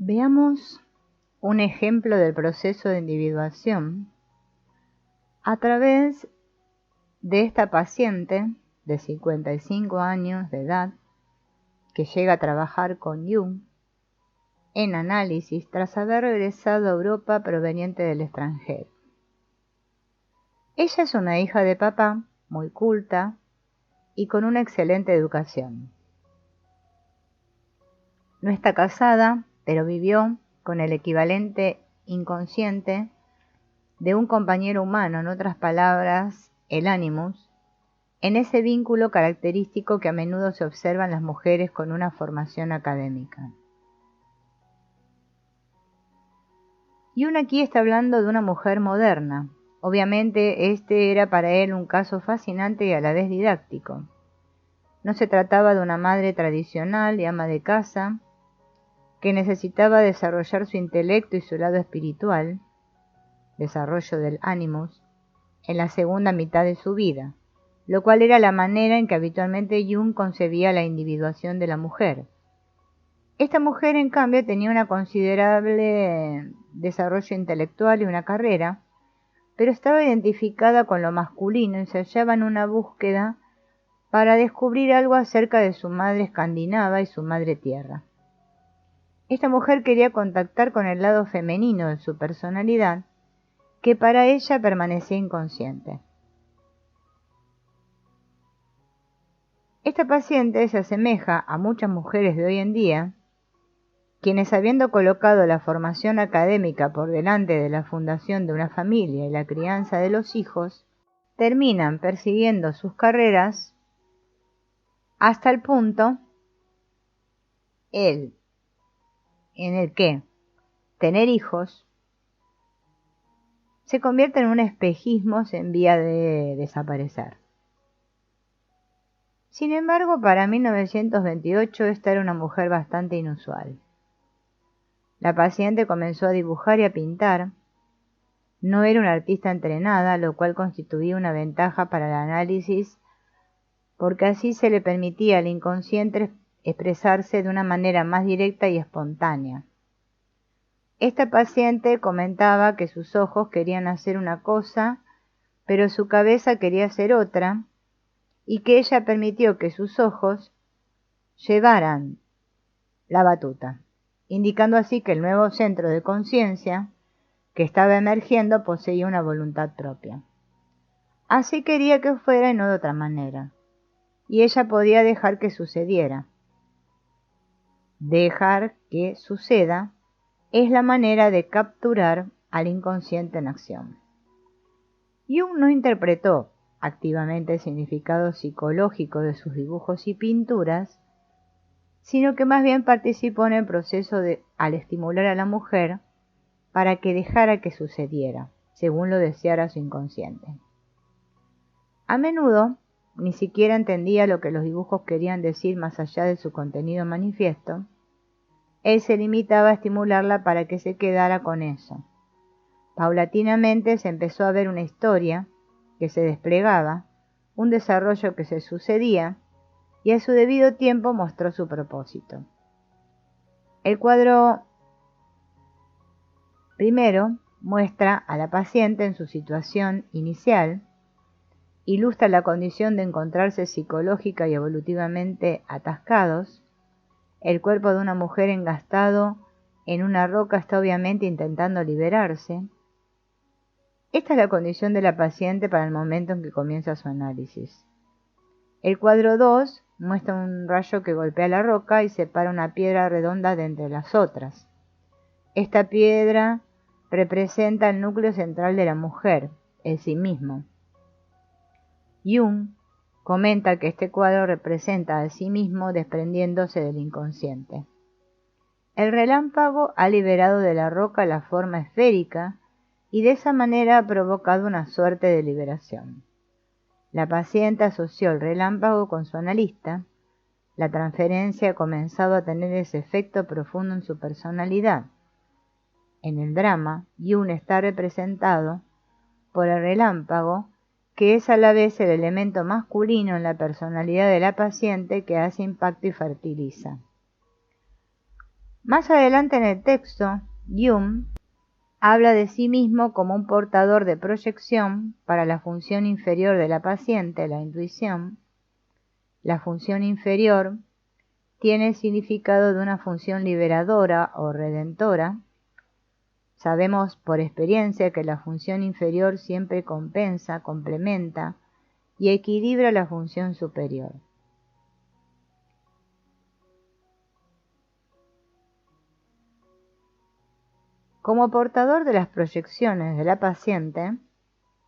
Veamos un ejemplo del proceso de individuación a través de esta paciente de 55 años de edad que llega a trabajar con Jung en análisis tras haber regresado a Europa proveniente del extranjero. Ella es una hija de papá, muy culta y con una excelente educación. No está casada, pero vivió con el equivalente inconsciente de un compañero humano, en otras palabras, el animus, en ese vínculo característico que a menudo se observa en las mujeres con una formación académica. Jung aquí está hablando de una mujer moderna. Obviamente este era para él un caso fascinante y a la vez didáctico. No se trataba de una madre tradicional y ama de casa que necesitaba desarrollar su intelecto y su lado espiritual, desarrollo del animus, en la segunda mitad de su vida, lo cual era la manera en que habitualmente Jung concebía la individuación de la mujer. Esta mujer, en cambio, tenía un considerable desarrollo intelectual y una carrera, pero estaba identificada con lo masculino y se hallaba en una búsqueda para descubrir algo acerca de su madre escandinava y su madre tierra. Esta mujer quería contactar con el lado femenino de su personalidad, que para ella permanecía inconsciente. Esta paciente se asemeja a muchas mujeres de hoy en día, quienes, habiendo colocado la formación académica por delante de la fundación de una familia y la crianza de los hijos, terminan persiguiendo sus carreras hasta el punto en el que tener hijos se convierte en un espejismo en vía de desaparecer. Sin embargo, para 1928 esta era una mujer bastante inusual. La paciente comenzó a dibujar y a pintar. No era una artista entrenada, lo cual constituía una ventaja para el análisis, porque así se le permitía al inconsciente expresarse de una manera más directa y espontánea. Esta paciente comentaba que sus ojos querían hacer una cosa, pero su cabeza quería hacer otra, y que ella permitió que sus ojos llevaran la batuta, indicando así que el nuevo centro de conciencia que estaba emergiendo poseía una voluntad propia. Así quería que fuera y no de otra manera, y ella podía dejar que sucediera. Dejar que suceda es la manera de capturar al inconsciente en acción. Jung no interpretó activamente el significado psicológico de sus dibujos y pinturas, sino que más bien participó en el proceso al estimular a la mujer para que dejara que sucediera, según lo deseara su inconsciente. A menudo ni siquiera entendía lo que los dibujos querían decir más allá de su contenido manifiesto. Él se limitaba a estimularla para que se quedara con eso. Paulatinamente se empezó a ver una historia que se desplegaba, un desarrollo que se sucedía, y a su debido tiempo mostró su propósito. El cuadro primero muestra a la paciente en su situación inicial, ilustra la condición de encontrarse psicológica y evolutivamente atascados. El cuerpo de una mujer engastado en una roca está obviamente intentando liberarse. Esta es la condición de la paciente para el momento en que comienza su análisis. El cuadro 2 muestra un rayo que golpea la roca y separa una piedra redonda de entre las otras. Esta piedra representa el núcleo central de la mujer, el sí mismo. Jung comenta que este cuadro representa al sí mismo desprendiéndose del inconsciente. El relámpago ha liberado de la roca la forma esférica y de esa manera ha provocado una suerte de liberación. La paciente asoció el relámpago con su analista. La transferencia ha comenzado a tener ese efecto profundo en su personalidad. En el drama, Jung está representado por el relámpago, que es a la vez el elemento masculino en la personalidad de la paciente que hace impacto y fertiliza. Más adelante en el texto, Jung habla de sí mismo como un portador de proyección para la función inferior de la paciente, la intuición. La función inferior tiene el significado de una función liberadora o redentora. Sabemos por experiencia que la función inferior siempre compensa, complementa y equilibra la función superior. Como portador de las proyecciones de la paciente,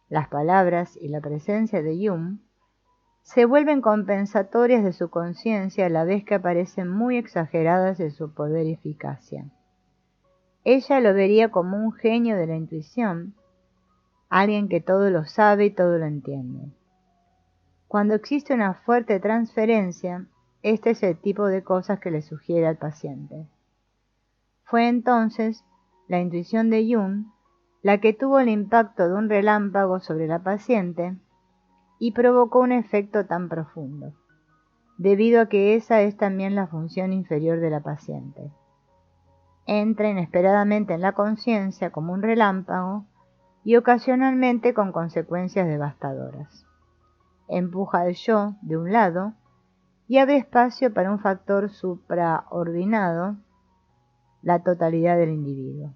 las palabras y la presencia de Jung se vuelven compensatorias de su conciencia a la vez que aparecen muy exageradas en su poder y eficacia. Ella lo vería como un genio de la intuición, alguien que todo lo sabe y todo lo entiende. Cuando existe una fuerte transferencia, este es el tipo de cosas que le sugiere al paciente. Fue entonces la intuición de Jung la que tuvo el impacto de un relámpago sobre la paciente y provocó un efecto tan profundo, debido a que esa es también la función inferior de la paciente. Entra inesperadamente en la conciencia como un relámpago y ocasionalmente con consecuencias devastadoras. Empuja al yo de un lado y abre espacio para un factor supraordinado, la totalidad del individuo.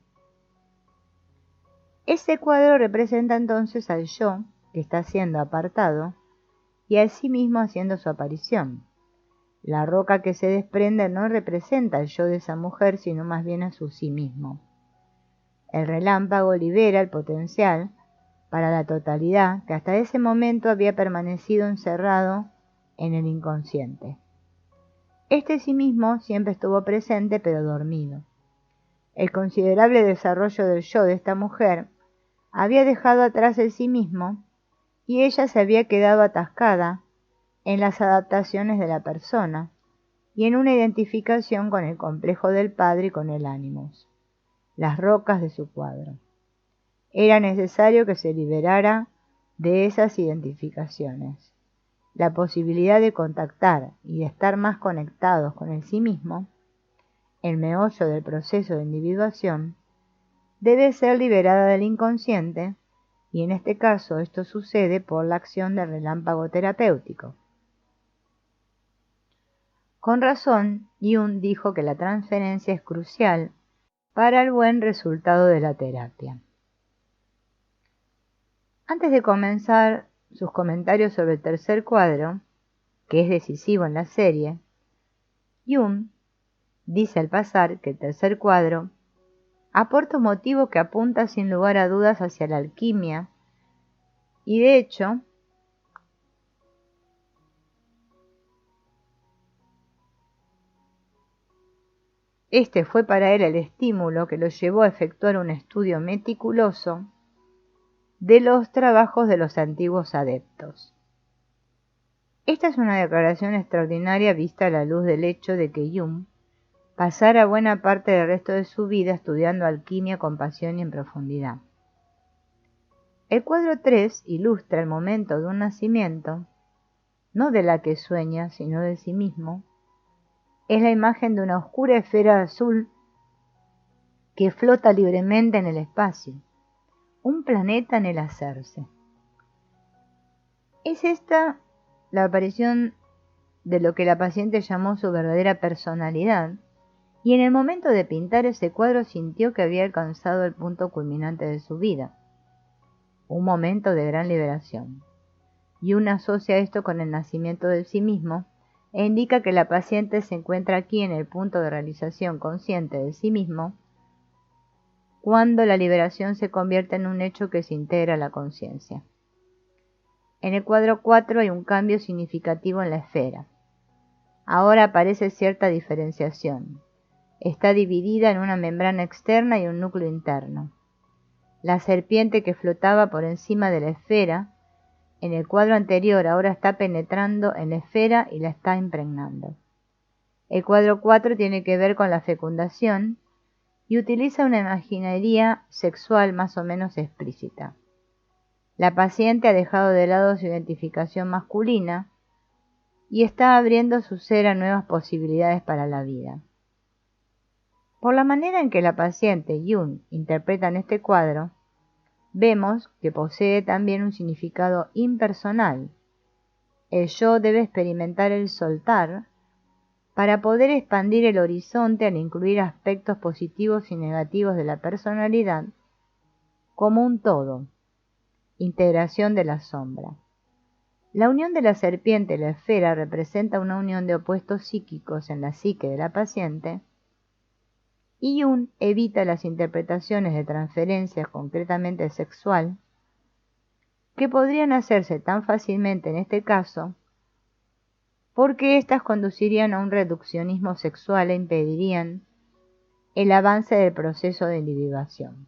Ese cuadro representa entonces al yo, que está siendo apartado, y a sí mismo haciendo su aparición. La roca que se desprende no representa al yo de esa mujer, sino más bien a su sí mismo. El relámpago libera el potencial para la totalidad que hasta ese momento había permanecido encerrado en el inconsciente. Este sí mismo siempre estuvo presente pero dormido. El considerable desarrollo del yo de esta mujer había dejado atrás el sí mismo y ella se había quedado atascada en las adaptaciones de la persona y en una identificación con el complejo del padre y con el ánimos, las rocas de su cuadro. Era necesario que se liberara de esas identificaciones. La posibilidad de contactar y de estar más conectados con el sí mismo, el meollo del proceso de individuación, debe ser liberada del inconsciente, y en este caso esto sucede por la acción del relámpago terapéutico. Con razón, Jung dijo que la transferencia es crucial para el buen resultado de la terapia. Antes de comenzar sus comentarios sobre el tercer cuadro, que es decisivo en la serie, Jung dice al pasar que el tercer cuadro aporta un motivo que apunta sin lugar a dudas hacia la alquimia, y de hecho, este fue para él el estímulo que lo llevó a efectuar un estudio meticuloso de los trabajos de los antiguos adeptos. Esta es una declaración extraordinaria vista a la luz del hecho de que Jung pasara buena parte del resto de su vida estudiando alquimia con pasión y en profundidad. El cuadro 3 ilustra el momento de un nacimiento, no de la que sueña, sino de sí mismo. Es la imagen de una oscura esfera azul que flota libremente en el espacio, un planeta en el hacerse. Es esta la aparición de lo que la paciente llamó su verdadera personalidad, y en el momento de pintar ese cuadro sintió que había alcanzado el punto culminante de su vida, un momento de gran liberación. Y uno asocia esto con el nacimiento del sí mismo, e indica que la paciente se encuentra aquí en el punto de realización consciente de sí mismo, cuando la liberación se convierte en un hecho que se integra a la conciencia. En el cuadro 4 hay un cambio significativo en la esfera. Ahora aparece cierta diferenciación. Está dividida en una membrana externa y un núcleo interno. La serpiente que flotaba por encima de la esfera en el cuadro anterior ahora está penetrando en la esfera y la está impregnando. El cuadro 4 tiene que ver con la fecundación y utiliza una imaginería sexual más o menos explícita. La paciente ha dejado de lado su identificación masculina y está abriendo su ser a nuevas posibilidades para la vida. Por la manera en que la paciente Jung interpreta en este cuadro, vemos que posee también un significado impersonal. El yo debe experimentar el soltar para poder expandir el horizonte al incluir aspectos positivos y negativos de la personalidad como un todo, integración de la sombra. La unión de la serpiente y la esfera representa una unión de opuestos psíquicos en la psique de la paciente, y Jung evita las interpretaciones de transferencias concretamente sexual, que podrían hacerse tan fácilmente en este caso, porque éstas conducirían a un reduccionismo sexual e impedirían el avance del proceso de individuación.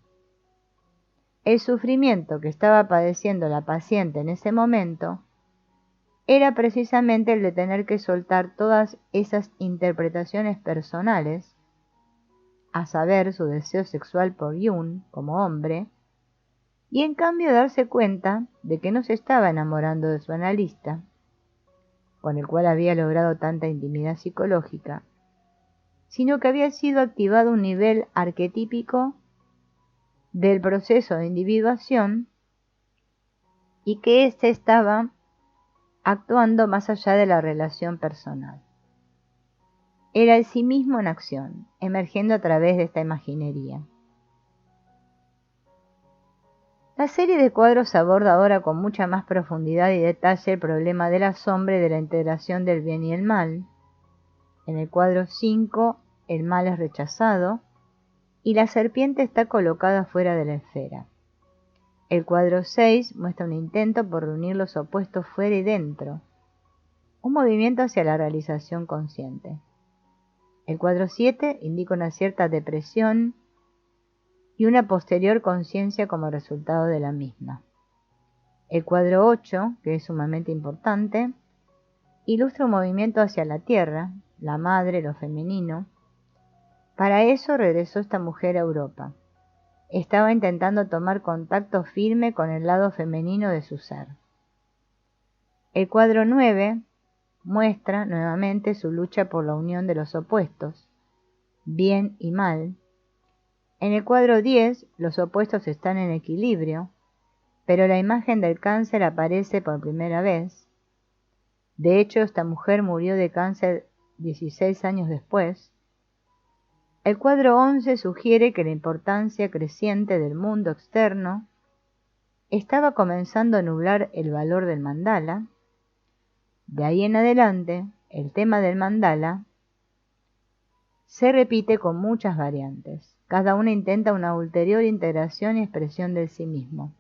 El sufrimiento que estaba padeciendo la paciente en ese momento era precisamente el de tener que soltar todas esas interpretaciones personales, a saber, su deseo sexual por Jung como hombre, y en cambio darse cuenta de que no se estaba enamorando de su analista, con el cual había logrado tanta intimidad psicológica, sino que había sido activado un nivel arquetípico del proceso de individuación y que éste estaba actuando más allá de la relación personal. Era el sí mismo en acción, emergiendo a través de esta imaginería. La serie de cuadros aborda ahora con mucha más profundidad y detalle el problema de la sombra y de la integración del bien y el mal. En el cuadro 5, el mal es rechazado y la serpiente está colocada fuera de la esfera. El cuadro 6 muestra un intento por reunir los opuestos fuera y dentro, un movimiento hacia la realización consciente. El cuadro 7 indica una cierta depresión y una posterior conciencia como resultado de la misma. El cuadro 8, que es sumamente importante, ilustra un movimiento hacia la tierra, la madre, lo femenino. Para eso regresó esta mujer a Europa. Estaba intentando tomar contacto firme con el lado femenino de su ser. El cuadro 9 muestra nuevamente su lucha por la unión de los opuestos, bien y mal. En el cuadro 10 los opuestos están en equilibrio, pero la imagen del cáncer aparece por primera vez. De hecho, esta mujer murió de cáncer 16 años después. El cuadro 11 sugiere que la importancia creciente del mundo externo estaba comenzando a nublar el valor del mandala. De ahí en adelante, el tema del mandala se repite con muchas variantes. Cada una intenta una ulterior integración y expresión del sí mismo.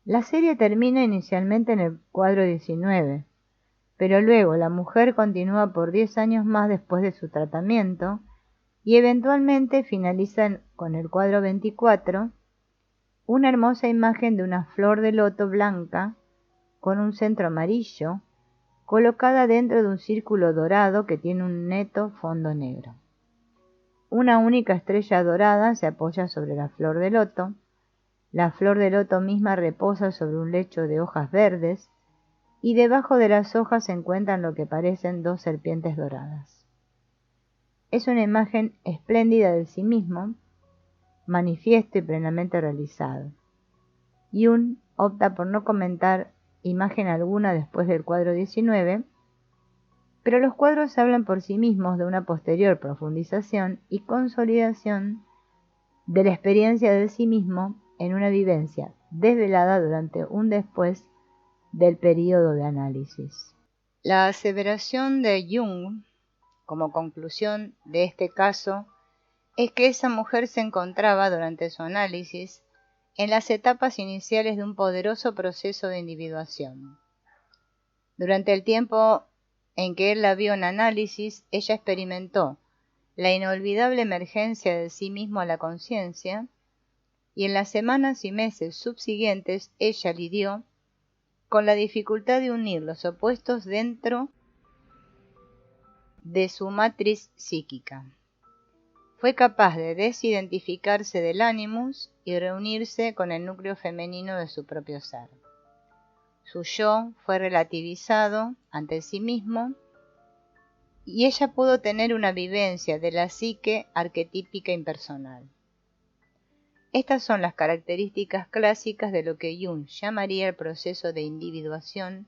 La serie termina inicialmente en el cuadro 19, pero luego la mujer continúa por 10 años más después de su tratamiento y eventualmente finaliza con el cuadro 24, una hermosa imagen de una flor de loto blanca con un centro amarillo, colocada dentro de un círculo dorado que tiene un neto fondo negro. Una única estrella dorada se apoya sobre la flor de loto. La flor de loto misma reposa sobre un lecho de hojas verdes y debajo de las hojas se encuentran lo que parecen dos serpientes doradas. Es una imagen espléndida del sí mismo, manifiesto y plenamente realizado. Jung opta por no comentar imagen alguna después del cuadro 19, pero los cuadros hablan por sí mismos de una posterior profundización y consolidación de la experiencia del sí mismo en una vivencia desvelada durante un después del período de análisis. La aseveración de Jung, como conclusión de este caso, es que esa mujer se encontraba durante su análisis en las etapas iniciales de un poderoso proceso de individuación. Durante el tiempo en que él la vio en análisis, ella experimentó la inolvidable emergencia de sí mismo a la conciencia, y en las semanas y meses subsiguientes ella lidió con la dificultad de unir los opuestos dentro de su matriz psíquica. Fue capaz de desidentificarse del animus y reunirse con el núcleo femenino de su propio ser. Su yo fue relativizado ante sí mismo y ella pudo tener una vivencia de la psique arquetípica impersonal. Estas son las características clásicas de lo que Jung llamaría el proceso de individuación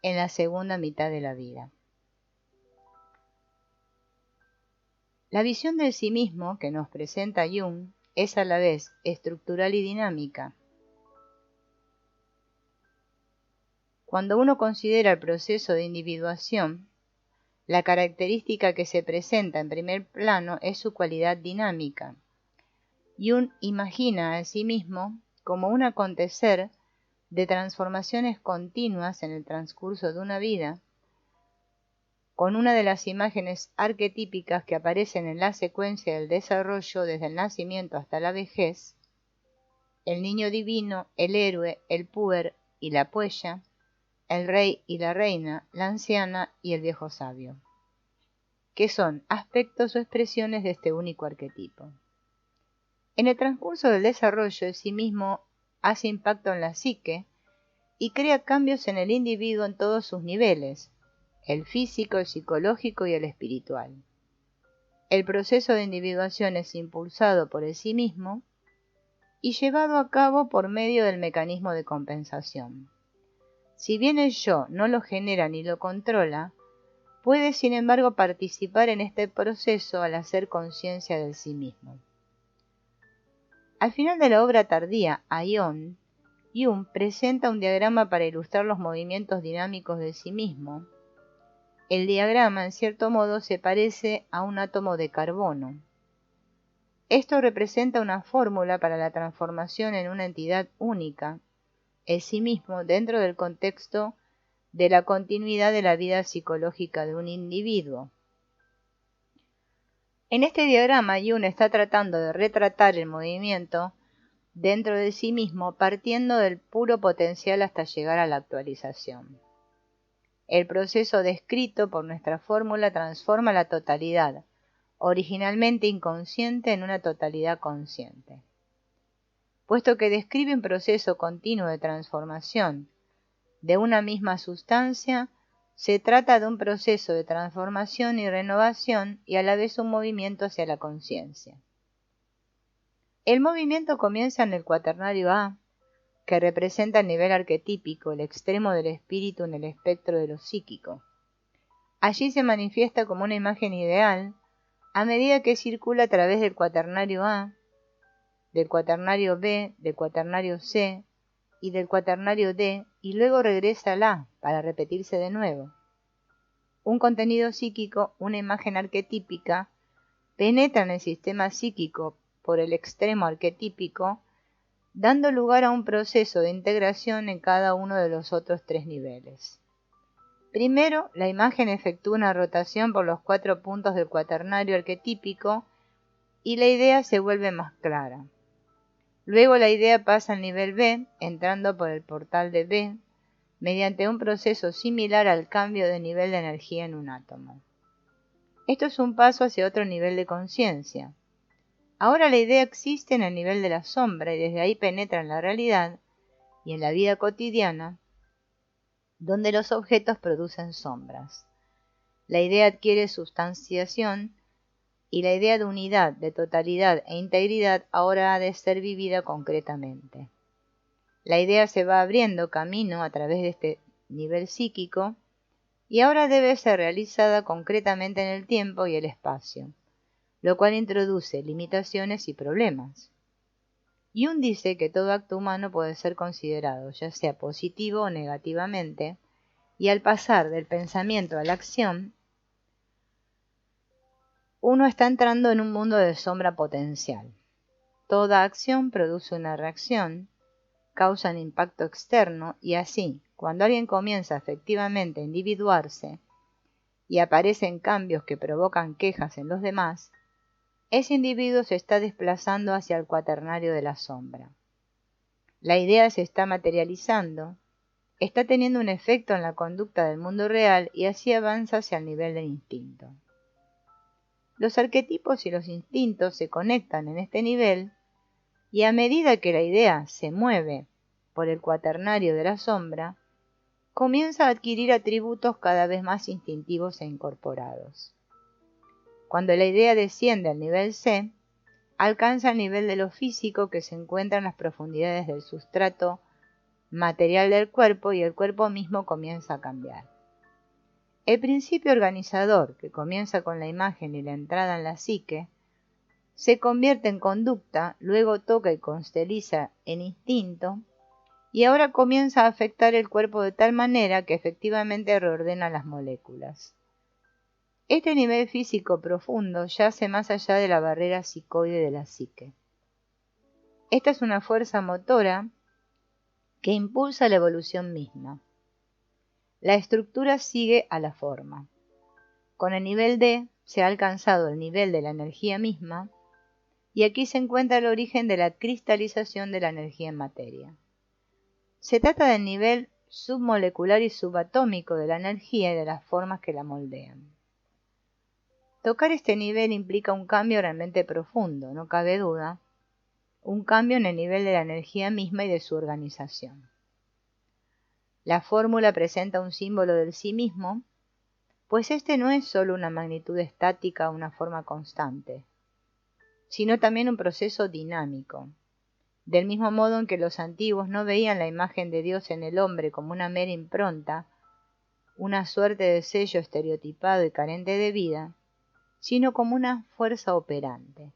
en la segunda mitad de la vida. La visión del sí mismo que nos presenta Jung es a la vez estructural y dinámica. Cuando uno considera el proceso de individuación, la característica que se presenta en primer plano es su cualidad dinámica. Jung imagina al sí mismo como un acontecer de transformaciones continuas en el transcurso de una vida, con una de las imágenes arquetípicas que aparecen en la secuencia del desarrollo desde el nacimiento hasta la vejez, el niño divino, el héroe, el puer y la puella, el rey y la reina, la anciana y el viejo sabio, que son aspectos o expresiones de este único arquetipo. En el transcurso del desarrollo, el sí mismo hace impacto en la psique y crea cambios en el individuo en todos sus niveles, el físico, el psicológico y el espiritual. El proceso de individuación es impulsado por el sí mismo y llevado a cabo por medio del mecanismo de compensación. Si bien el yo no lo genera ni lo controla, puede sin embargo participar en este proceso al hacer conciencia del sí mismo. Al final de la obra tardía, Aion, Jung presenta un diagrama para ilustrar los movimientos dinámicos de sí mismo. El diagrama, en cierto modo, se parece a un átomo de carbono. Esto representa una fórmula para la transformación en una entidad única, el sí mismo, dentro del contexto de la continuidad de la vida psicológica de un individuo. En este diagrama, Jung está tratando de retratar el movimiento dentro de sí mismo, partiendo del puro potencial hasta llegar a la actualización. El proceso descrito por nuestra fórmula transforma la totalidad, originalmente inconsciente, en una totalidad consciente. Puesto que describe un proceso continuo de transformación de una misma sustancia, se trata de un proceso de transformación y renovación y a la vez un movimiento hacia la conciencia. El movimiento comienza en el cuaternario A, que representa el nivel arquetípico, el extremo del espíritu en el espectro de lo psíquico. Allí se manifiesta como una imagen ideal a medida que circula a través del cuaternario A, del cuaternario B, del cuaternario C y del cuaternario D, y luego regresa al A para repetirse de nuevo. Un contenido psíquico, una imagen arquetípica, penetra en el sistema psíquico por el extremo arquetípico, dando lugar a un proceso de integración en cada uno de los otros tres niveles. Primero, la imagen efectúa una rotación por los 4 puntos del cuaternario arquetípico y la idea se vuelve más clara. Luego la idea pasa al nivel B, entrando por el portal de B, mediante un proceso similar al cambio de nivel de energía en un átomo. Esto es un paso hacia otro nivel de conciencia. Ahora la idea existe en el nivel de la sombra y desde ahí penetra en la realidad y en la vida cotidiana, donde los objetos producen sombras. La idea adquiere sustanciación y la idea de unidad, de totalidad e integridad ahora ha de ser vivida concretamente. La idea se va abriendo camino a través de este nivel psíquico y ahora debe ser realizada concretamente en el tiempo y el espacio, lo cual introduce limitaciones y problemas. Jung dice que todo acto humano puede ser considerado, ya sea positivo o negativamente, y al pasar del pensamiento a la acción, uno está entrando en un mundo de sombra potencial. Toda acción produce una reacción, causa un impacto externo y así, cuando alguien comienza efectivamente a individuarse y aparecen cambios que provocan quejas en los demás, ese individuo se está desplazando hacia el cuaternario de la sombra. La idea se está materializando, está teniendo un efecto en la conducta del mundo real y así avanza hacia el nivel del instinto. Los arquetipos y los instintos se conectan en este nivel y a medida que la idea se mueve por el cuaternario de la sombra, comienza a adquirir atributos cada vez más instintivos e incorporados. Cuando la idea desciende al nivel C, alcanza el nivel de lo físico que se encuentra en las profundidades del sustrato material del cuerpo y el cuerpo mismo comienza a cambiar. El principio organizador, que comienza con la imagen y la entrada en la psique, se convierte en conducta, luego toca y consteliza en instinto, y ahora comienza a afectar el cuerpo de tal manera que efectivamente reordena las moléculas. Este nivel físico profundo yace más allá de la barrera psicoide de la psique. Esta es una fuerza motora que impulsa la evolución misma. La estructura sigue a la forma. Con el nivel D se ha alcanzado el nivel de la energía misma, y aquí se encuentra el origen de la cristalización de la energía en materia. Se trata del nivel submolecular y subatómico de la energía y de las formas que la moldean. Tocar este nivel implica un cambio realmente profundo, no cabe duda, un cambio en el nivel de la energía misma y de su organización. La fórmula presenta un símbolo del sí mismo, pues este no es solo una magnitud estática o una forma constante, sino también un proceso dinámico. Del mismo modo en que los antiguos no veían la imagen de Dios en el hombre como una mera impronta, una suerte de sello estereotipado y carente de vida, sino como una fuerza operante.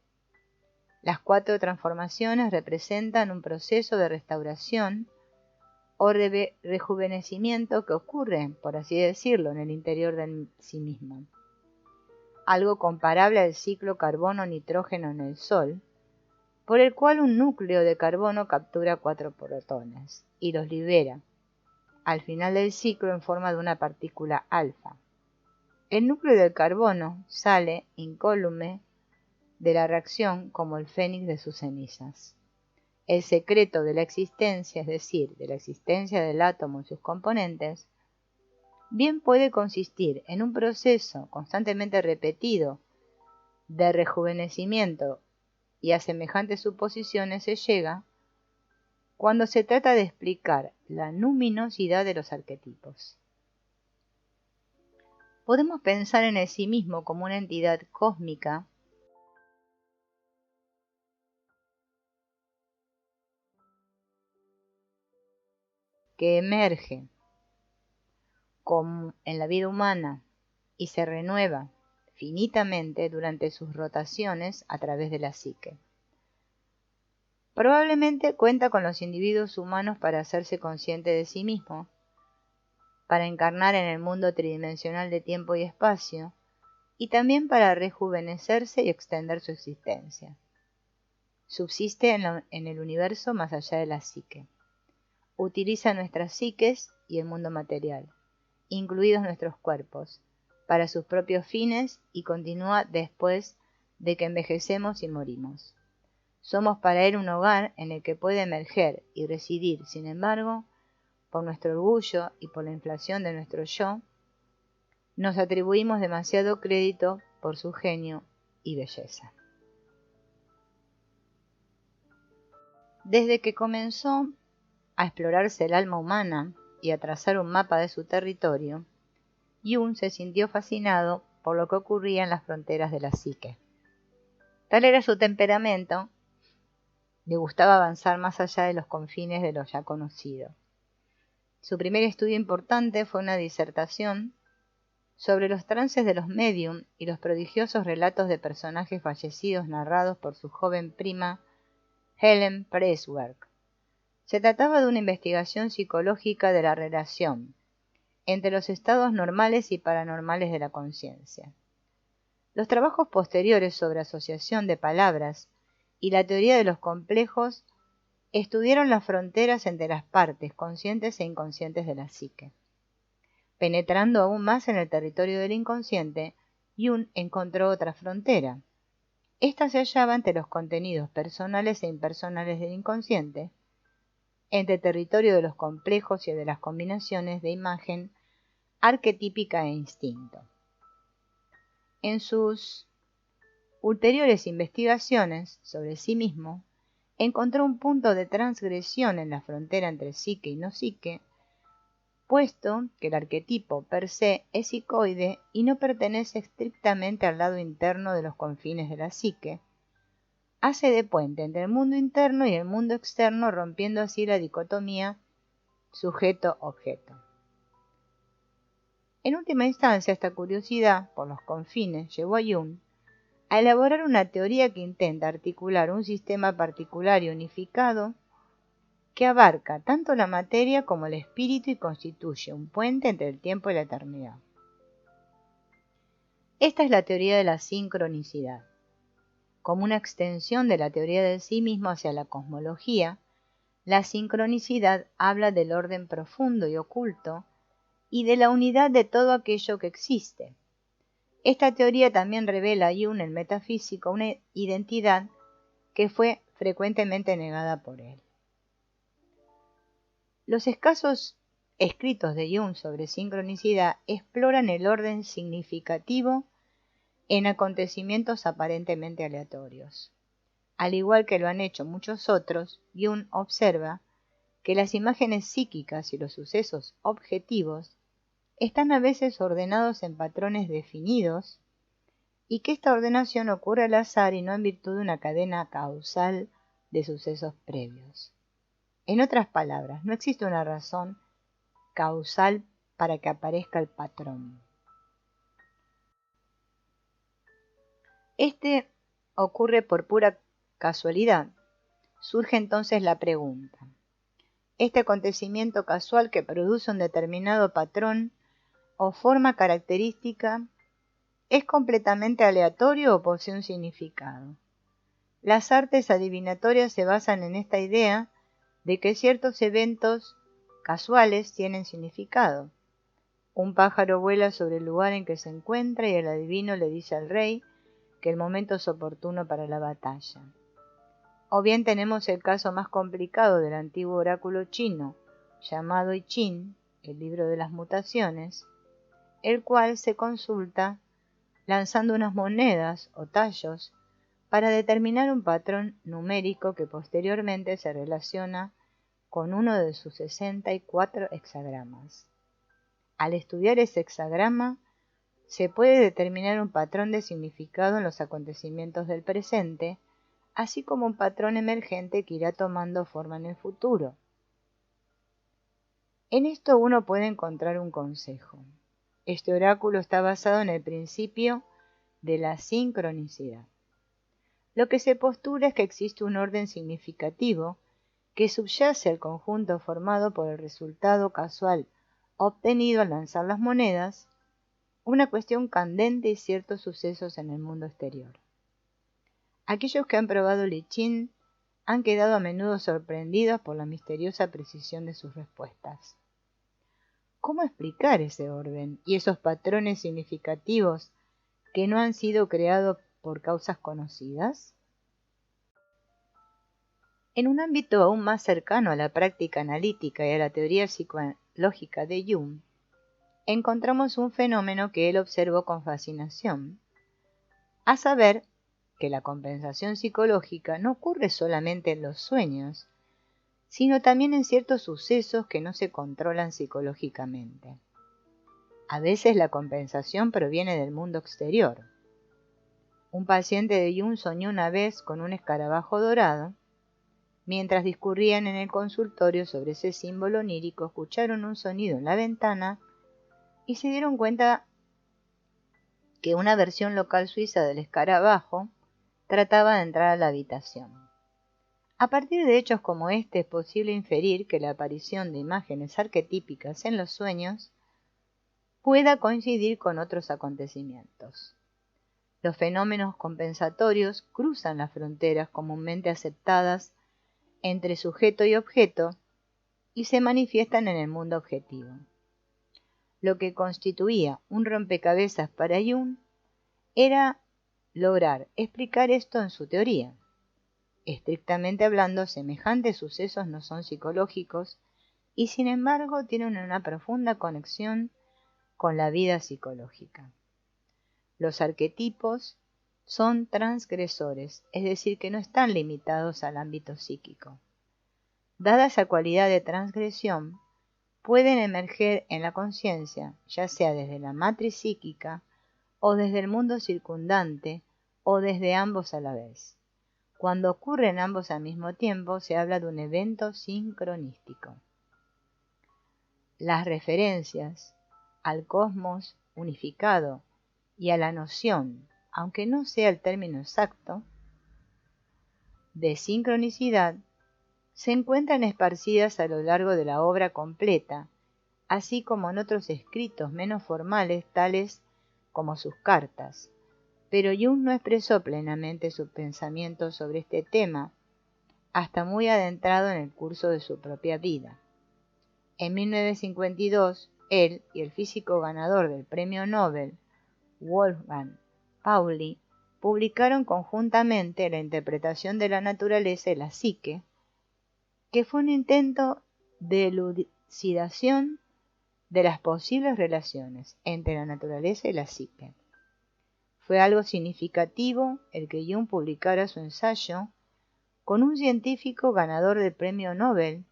Las 4 transformaciones representan un proceso de restauración o de rejuvenecimiento que ocurre, por así decirlo, en el interior de sí mismo. Algo comparable al ciclo carbono-nitrógeno en el Sol, por el cual un núcleo de carbono captura 4 protones y los libera, al final del ciclo en forma de una partícula alfa. El núcleo del carbono sale incólume de la reacción como el fénix de sus cenizas. El secreto de la existencia, es decir, de la existencia del átomo y sus componentes, bien puede consistir en un proceso constantemente repetido de rejuvenecimiento, y a semejantes suposiciones se llega cuando se trata de explicar la luminosidad de los arquetipos. Podemos pensar en el sí mismo como una entidad cósmica que emerge como en la vida humana y se renueva finitamente durante sus rotaciones a través de la psique. Probablemente cuenta con los individuos humanos para hacerse consciente de sí mismo, para encarnar en el mundo tridimensional de tiempo y espacio, y también para rejuvenecerse y extender su existencia. Subsiste en el universo más allá de la psique. Utiliza nuestras psiques y el mundo material, incluidos nuestros cuerpos, para sus propios fines y continúa después de que envejecemos y morimos. Somos para él un hogar en el que puede emerger y residir, sin embargo, por nuestro orgullo y por la inflación de nuestro yo, nos atribuimos demasiado crédito por su genio y belleza. Desde que comenzó a explorarse el alma humana y a trazar un mapa de su territorio, Jung se sintió fascinado por lo que ocurría en las fronteras de la psique. Tal era su temperamento, le gustaba avanzar más allá de los confines de lo ya conocido. Su primer estudio importante fue una disertación sobre los trances de los médium y los prodigiosos relatos de personajes fallecidos narrados por su joven prima Helen Presswerk. Se trataba de una investigación psicológica de la relación entre los estados normales y paranormales de la conciencia. Los trabajos posteriores sobre asociación de palabras y la teoría de los complejos estudiaron las fronteras entre las partes conscientes e inconscientes de la psique. Penetrando aún más en el territorio del inconsciente, Jung encontró otra frontera. Esta se hallaba entre los contenidos personales e impersonales del inconsciente, entre el territorio de los complejos y de las combinaciones de imagen arquetípica e instinto. En sus ulteriores investigaciones sobre sí mismo, encontró un punto de transgresión en la frontera entre psique y no psique, puesto que el arquetipo per se es psicoide y no pertenece estrictamente al lado interno de los confines de la psique, hace de puente entre el mundo interno y el mundo externo, rompiendo así la dicotomía sujeto-objeto. En última instancia, esta curiosidad por los confines llevó a Jung a elaborar una teoría que intenta articular un sistema particular y unificado que abarca tanto la materia como el espíritu y constituye un puente entre el tiempo y la eternidad. Esta es la teoría de la sincronicidad. Como una extensión de la teoría del sí mismo hacia la cosmología, la sincronicidad habla del orden profundo y oculto y de la unidad de todo aquello que existe. Esta teoría también revela a Jung, el metafísico, una identidad que fue frecuentemente negada por él. Los escasos escritos de Jung sobre sincronicidad exploran el orden significativo en acontecimientos aparentemente aleatorios. Al igual que lo han hecho muchos otros, Jung observa que las imágenes psíquicas y los sucesos objetivos están a veces ordenados en patrones definidos y que esta ordenación ocurre al azar y no en virtud de una cadena causal de sucesos previos. En otras palabras, no existe una razón causal para que aparezca el patrón. Este ocurre por pura casualidad. Surge entonces la pregunta: ¿este acontecimiento casual que produce un determinado patrón o forma característica es completamente aleatorio o posee un significado? Las artes adivinatorias se basan en esta idea de que ciertos eventos casuales tienen significado. Un pájaro vuela sobre el lugar en que se encuentra y el adivino le dice al rey que el momento es oportuno para la batalla. O bien tenemos el caso más complicado del antiguo oráculo chino, llamado I Ching, el libro de las mutaciones, el cual se consulta lanzando unas monedas o tallos para determinar un patrón numérico que posteriormente se relaciona con uno de sus 64 hexagramas. Al estudiar ese hexagrama, se puede determinar un patrón de significado en los acontecimientos del presente, así como un patrón emergente que irá tomando forma en el futuro. En esto uno puede encontrar un consejo. Este oráculo está basado en el principio de la sincronicidad. Lo que se postula es que existe un orden significativo que subyace al conjunto formado por el resultado casual obtenido al lanzar las monedas, una cuestión candente y ciertos sucesos en el mundo exterior. Aquellos que han probado el I Ching han quedado a menudo sorprendidos por la misteriosa precisión de sus respuestas. ¿Cómo explicar ese orden y esos patrones significativos que no han sido creados por causas conocidas? En un ámbito aún más cercano a la práctica analítica y a la teoría psicológica de Jung, encontramos un fenómeno que él observó con fascinación, a saber, que la compensación psicológica no ocurre solamente en los sueños, sino también en ciertos sucesos que no se controlan psicológicamente. A veces la compensación proviene del mundo exterior. Un paciente de Jung soñó una vez con un escarabajo dorado. Mientras discurrían en el consultorio sobre ese símbolo onírico, escucharon un sonido en la ventana y se dieron cuenta que una versión local suiza del escarabajo trataba de entrar a la habitación. A partir de hechos como este es posible inferir que la aparición de imágenes arquetípicas en los sueños pueda coincidir con otros acontecimientos. Los fenómenos compensatorios cruzan las fronteras comúnmente aceptadas entre sujeto y objeto y se manifiestan en el mundo objetivo. Lo que constituía un rompecabezas para Jung era lograr explicar esto en su teoría. Estrictamente hablando, semejantes sucesos no son psicológicos y sin embargo tienen una profunda conexión con la vida psicológica. Los arquetipos son transgresores, es decir, que no están limitados al ámbito psíquico. Dada esa cualidad de transgresión, pueden emerger en la conciencia, ya sea desde la matriz psíquica, o desde el mundo circundante, o desde ambos a la vez. Cuando ocurren ambos al mismo tiempo, se habla de un evento sincronístico. Las referencias al cosmos unificado y a la noción, aunque no sea el término exacto, de sincronicidad, se encuentran esparcidas a lo largo de la obra completa, así como en otros escritos menos formales, tales como sus cartas. Pero Jung no expresó plenamente su pensamiento sobre este tema hasta muy adentrado en el curso de su propia vida. En 1952, él y el físico ganador del premio Nobel, Wolfgang Pauli, publicaron conjuntamente la interpretación de la naturaleza y la psique, que fue un intento de elucidación de las posibles relaciones entre la naturaleza y la psique. Fue algo significativo el que Jung publicara su ensayo con un científico ganador del premio Nobel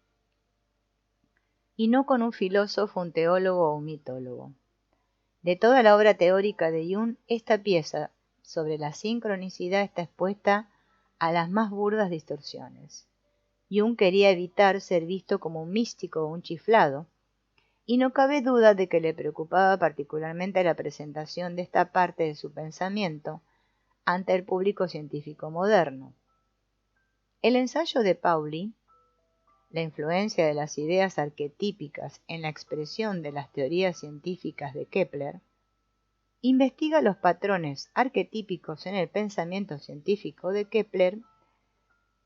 y no con un filósofo, un teólogo o un mitólogo. De toda la obra teórica de Jung, esta pieza sobre la sincronicidad está expuesta a las más burdas distorsiones. Jung quería evitar ser visto como un místico o un chiflado, y no cabe duda de que le preocupaba particularmente la presentación de esta parte de su pensamiento ante el público científico moderno. El ensayo de Pauli, la influencia de las ideas arquetípicas en la expresión de las teorías científicas de Kepler, investiga los patrones arquetípicos en el pensamiento científico de Kepler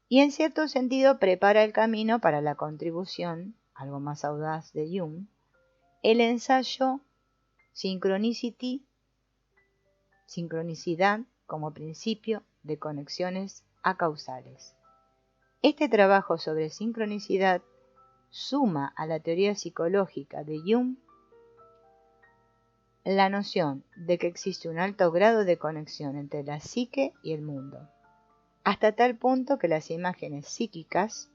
y en cierto sentido prepara el camino para la contribución, algo más audaz de Jung, el ensayo sincronicidad como principio de conexiones acausales. Este trabajo sobre sincronicidad suma a la teoría psicológica de Jung la noción de que existe un alto grado de conexión entre la psique y el mundo, hasta tal punto que las imágenes psíquicas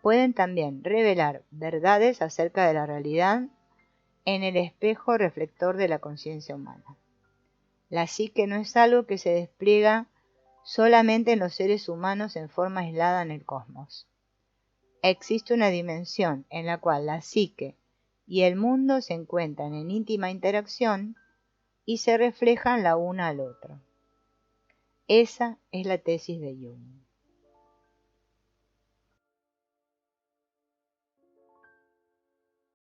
pueden también revelar verdades acerca de la realidad en el espejo reflector de la conciencia humana. La psique no es algo que se despliega solamente en los seres humanos en forma aislada en el cosmos. Existe una dimensión en la cual la psique y el mundo se encuentran en íntima interacción y se reflejan la una al otro. Esa es la tesis de Jung.